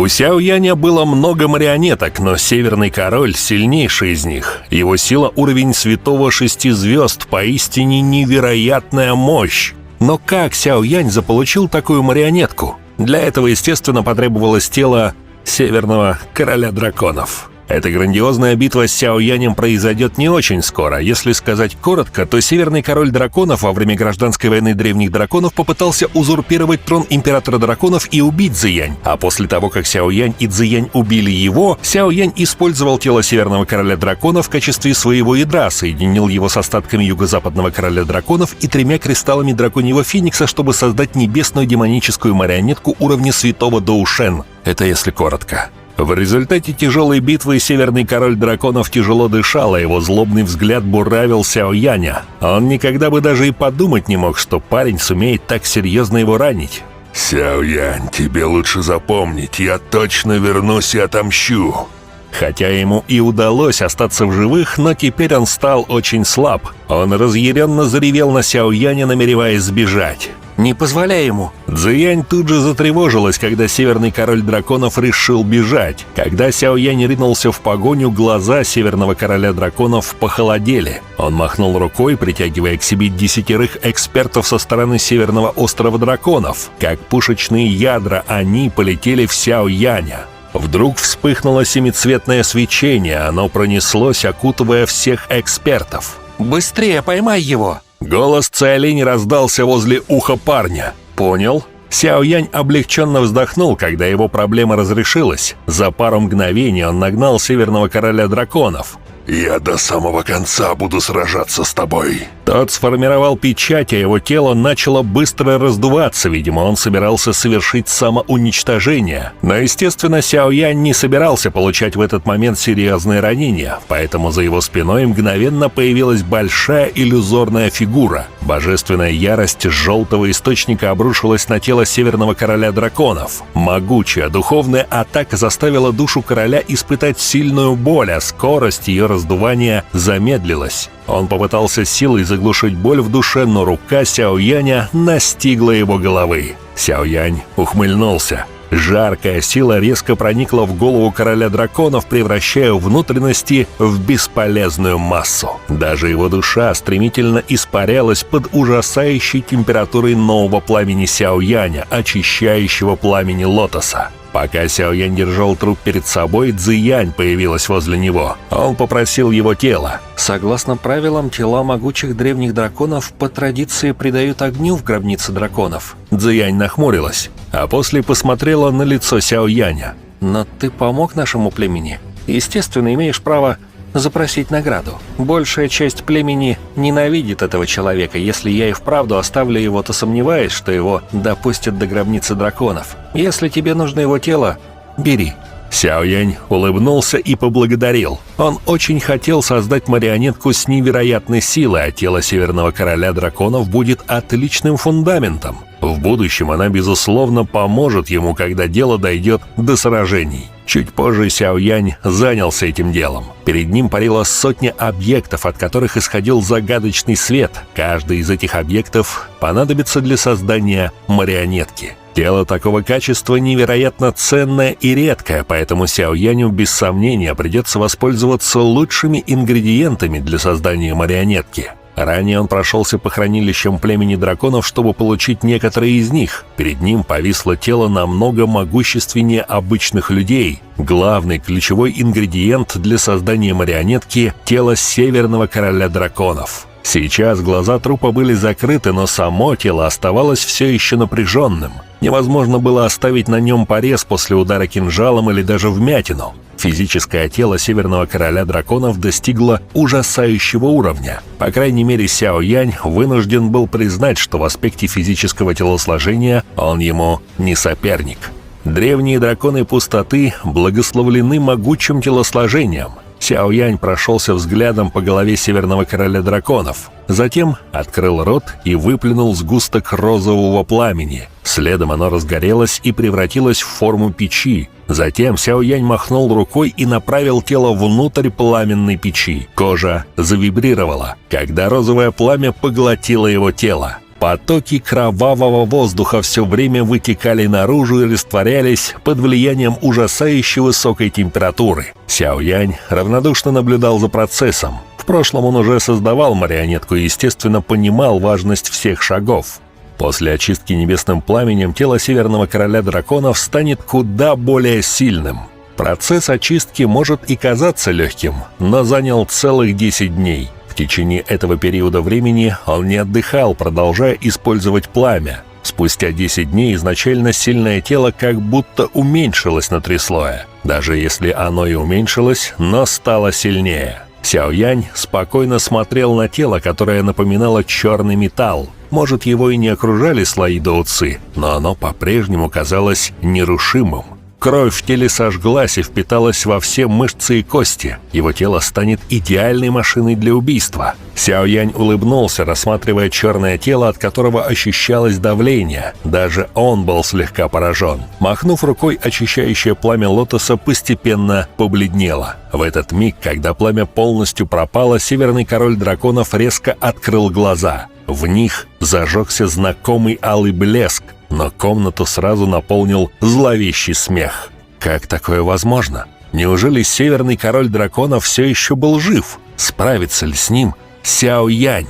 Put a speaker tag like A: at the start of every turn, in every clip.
A: У Сяо Яня было много марионеток, но Северный Король сильнейший из них. Его сила уровень Святого Шести Звезд, поистине невероятная мощь. Но как Сяо Янь заполучил такую марионетку? Для этого, естественно, потребовалось тело Северного Короля Драконов. Эта грандиозная битва с Сяо Янем произойдет не очень скоро. Если сказать коротко, то Северный Король Драконов во время гражданской войны древних драконов попытался узурпировать трон Императора Драконов и убить Цзиянь. А после того, как Сяо Янь и Цзиянь убили его, Сяо Янь использовал тело Северного Короля Драконов в качестве своего ядра, соединил его с остатками Юго-Западного Короля Драконов и 3 кристаллами Драконьего Феникса, чтобы создать небесную демоническую марионетку уровня Святого Доушен. Это если коротко. В результате тяжелой битвы Северный Король Драконов тяжело дышал, а его злобный взгляд буравил Сяо Яня. Он никогда бы даже и подумать не мог, что парень сумеет так серьезно его ранить.
B: «Сяо Янь, тебе лучше запомнить, я точно вернусь и отомщу».
A: Хотя ему и удалось остаться в живых, но теперь он стал очень слаб. Он разъяренно заревел на Сяо Яня, намереваясь сбежать. «Не позволяй ему!» Цзиянь тут же затревожилась, когда Северный Король Драконов решил бежать. Когда Сяо Янь ринулся в погоню, глаза Северного Короля Драконов похолодели. Он махнул рукой, притягивая к себе 10 экспертов со стороны Северного Острова Драконов. Как пушечные ядра они полетели в Сяо Яня. Вдруг вспыхнуло семицветное свечение, оно пронеслось, окутывая всех экспертов. «Быстрее поймай его!» Голос Цайлинь раздался возле уха парня. «Понял». Сяо Янь облегченно вздохнул, когда его проблема разрешилась. За пару мгновений он нагнал Северного Короля Драконов.
B: «Я до самого конца буду сражаться с тобой».
A: Тот сформировал печать, а его тело начало быстро раздуваться. Видимо, он собирался совершить самоуничтожение. Но, естественно, Сяо Янь не собирался получать в этот момент серьезные ранения, поэтому за его спиной мгновенно появилась большая иллюзорная фигура. Божественная ярость желтого источника обрушилась на тело Северного Короля Драконов. Могучая духовная атака заставила душу короля испытать сильную боль, а скорость ее раздувания замедлилась. Он попытался силой заглушить боль в душе, но рука Сяо Яня настигла его головы. Сяо Янь ухмыльнулся. Жаркая сила резко проникла в голову Короля Драконов, превращая внутренности в бесполезную массу. Даже его душа стремительно испарялась под ужасающей температурой нового пламени Сяо Яня, очищающего пламени лотоса. Пока Сяо Янь держал труп перед собой, Цзиянь появилась возле него. Он попросил его тело. Согласно правилам, тела могучих древних драконов по традиции предают огню в гробнице драконов. Цзиянь нахмурилась, а после посмотрела на лицо Сяо Яня. «Но ты помог нашему племени. Естественно, имеешь право запросить награду. Большая часть племени ненавидит этого человека. Если я и вправду оставлю его, то сомневаюсь, что его допустят до гробницы драконов. Если тебе нужно его тело, бери». Сяо Янь улыбнулся и поблагодарил. Он очень хотел создать марионетку с невероятной силой, а тело Северного Короля Драконов будет отличным фундаментом. В будущем она, безусловно, поможет ему, когда дело дойдет до сражений. Чуть позже Сяо Янь занялся этим делом. Перед ним парила сотня объектов, от которых исходил загадочный свет. Каждый из этих объектов понадобится для создания марионетки. Тело такого качества невероятно ценное и редкое, поэтому Сяо Яню без сомнения придется воспользоваться лучшими ингредиентами для создания марионетки. Ранее он прошелся по хранилищам племени драконов, чтобы получить некоторые из них. Перед ним повисло тело намного могущественнее обычных людей. Главный ключевой ингредиент для создания марионетки – тело Северного Короля Драконов. Сейчас глаза трупа были закрыты, но само тело оставалось все еще напряженным. Невозможно было оставить на нем порез после удара кинжалом или даже вмятину. Физическое тело Северного Короля Драконов достигло ужасающего уровня. По крайней мере, Сяо Янь вынужден был признать, что в аспекте физического телосложения он ему не соперник. Древние драконы пустоты благословлены могучим телосложением. Сяо Янь прошелся взглядом по голове Северного Короля Драконов. Затем открыл рот и выплюнул сгусток розового пламени. Следом оно разгорелось и превратилось в форму печи. Затем Сяо Янь махнул рукой и направил тело внутрь пламенной печи. Кожа завибрировала, когда розовое пламя поглотило его тело. Потоки кровавого воздуха все время вытекали наружу и растворялись под влиянием ужасающе высокой температуры. Сяо Янь равнодушно наблюдал за процессом. В прошлом он уже создавал марионетку и, естественно, понимал важность всех шагов. После очистки небесным пламенем тело Северного Короля Драконов станет куда более сильным. Процесс очистки может и казаться легким, но занял целых 10 дней. В течение этого периода времени он не отдыхал, продолжая использовать пламя. Спустя 10 дней изначально сильное тело как будто уменьшилось на 3 слоя. Даже если оно и уменьшилось, но стало сильнее. Сяо Янь спокойно смотрел на тело, которое напоминало черный металл. Может, его и не окружали слои доуци, но оно по-прежнему казалось нерушимым. Кровь в теле сожглась и впиталась во все мышцы и кости. Его тело станет идеальной машиной для убийства. Сяо Янь улыбнулся, рассматривая черное тело, от которого ощущалось давление. Даже он был слегка поражен. Махнув рукой, очищающее пламя лотоса постепенно побледнело. В этот миг, когда пламя полностью пропало, Северный Король Драконов резко открыл глаза. В них зажегся знакомый алый блеск, но комнату сразу наполнил зловещий смех. Как такое возможно? Неужели Северный Король Драконов все еще был жив? Справится ли с ним Сяо Янь?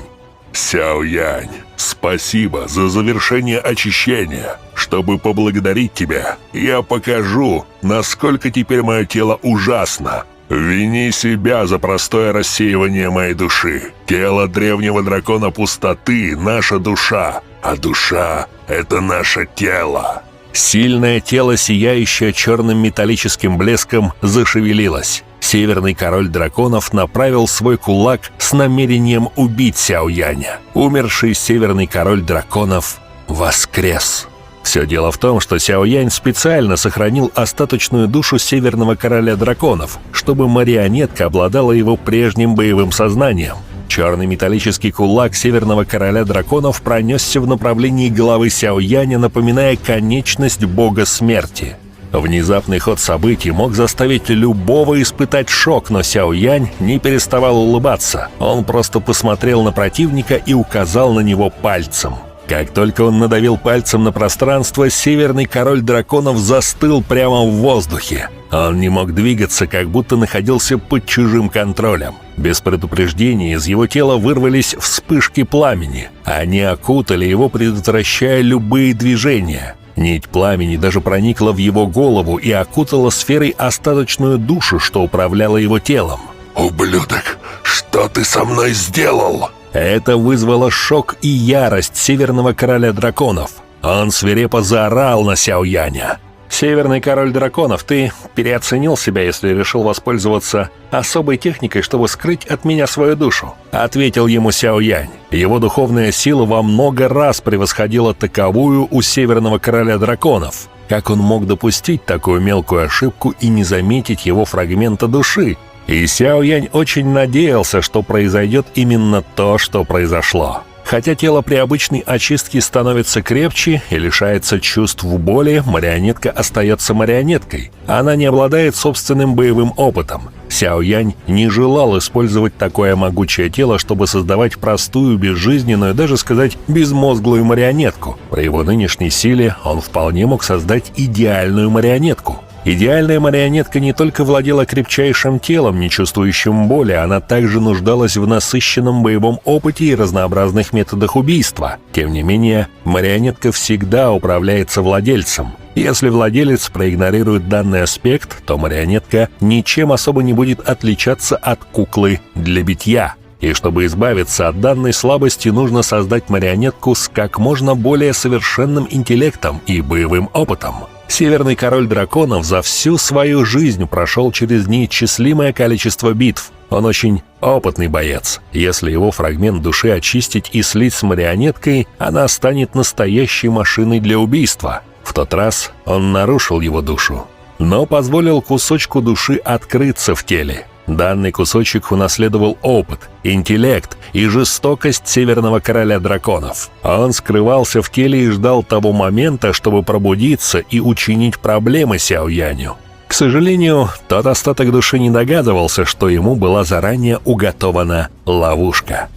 B: Сяо Янь, спасибо за завершение очищения. Чтобы поблагодарить тебя, я покажу, насколько теперь мое тело ужасно. Вини себя за простое рассеивание моей души. Тело древнего дракона пустоты — наша душа, а душа — это наше тело.
A: Сильное тело, сияющее черным металлическим блеском, зашевелилось. Северный Король Драконов направил свой кулак с намерением убить Сяо Яня. Умерший Северный Король Драконов воскрес. Все дело в том, что Сяо Янь специально сохранил остаточную душу Северного Короля Драконов, чтобы марионетка обладала его прежним боевым сознанием. Черный металлический кулак Северного Короля Драконов пронесся в направлении головы Сяо Яня, напоминая конечность бога смерти. Внезапный ход событий мог заставить любого испытать шок, но Сяо Янь не переставал улыбаться. Он просто посмотрел на противника и указал на него пальцем. Как только он надавил пальцем на пространство, Северный Король Драконов застыл прямо в воздухе. Он не мог двигаться, как будто находился под чужим контролем. Без предупреждения из его тела вырвались вспышки пламени. Они окутали его, предотвращая любые движения. Нить пламени даже проникла в его голову и окутала сферой остаточную душу, что управляла его телом.
B: «Ублюдок, что ты со мной сделал?»
A: Это вызвало шок и ярость Северного Короля Драконов. Он свирепо заорал на Сяо Яня. «Северный Король Драконов, ты переоценил себя, если решил воспользоваться особой техникой, чтобы скрыть от меня свою душу», — ответил ему Сяо Янь. Его духовная сила во много раз превосходила таковую у Северного Короля Драконов. Как он мог допустить такую мелкую ошибку и не заметить его фрагмента души? И Сяо Янь очень надеялся, что произойдет именно то, что произошло. Хотя тело при обычной очистке становится крепче и лишается чувств боли, марионетка остается марионеткой. Она не обладает собственным боевым опытом. Сяо Янь не желал использовать такое могучее тело, чтобы создавать простую, безжизненную, даже сказать, безмозглую марионетку. При его нынешней силе он вполне мог создать идеальную марионетку. Идеальная марионетка не только владела крепчайшим телом, не чувствующим боли, она также нуждалась в насыщенном боевом опыте и разнообразных методах убийства. Тем не менее, марионетка всегда управляется владельцем. Если владелец проигнорирует данный аспект, то марионетка ничем особо не будет отличаться от куклы для битья. И чтобы избавиться от данной слабости, нужно создать марионетку с как можно более совершенным интеллектом и боевым опытом. Северный Король Драконов за всю свою жизнь прошел через неисчислимое количество битв. Он очень опытный боец. Если его фрагмент души очистить и слить с марионеткой, она станет настоящей машиной для убийства. В тот раз он нарушил его душу, но позволил кусочку души открыться в теле. Данный кусочек унаследовал опыт, интеллект и жестокость Северного Короля Драконов. Он скрывался в теле и ждал того момента, чтобы пробудиться и учинить проблемы Сяо Яню. К сожалению, тот остаток души не догадывался, что ему была заранее уготована ловушка.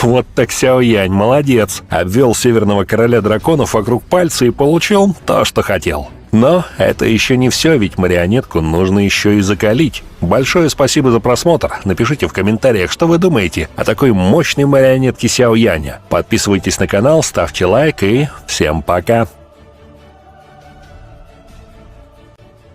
A: Вот так Сяо Янь, молодец. Обвел северного короля драконов вокруг пальца и получил то, что хотел. Но это еще не все, ведь марионетку нужно еще и закалить. Большое спасибо за просмотр. Напишите в комментариях, что вы думаете о такой мощной марионетке Сяо Яня. Подписывайтесь на канал, ставьте лайк и всем пока.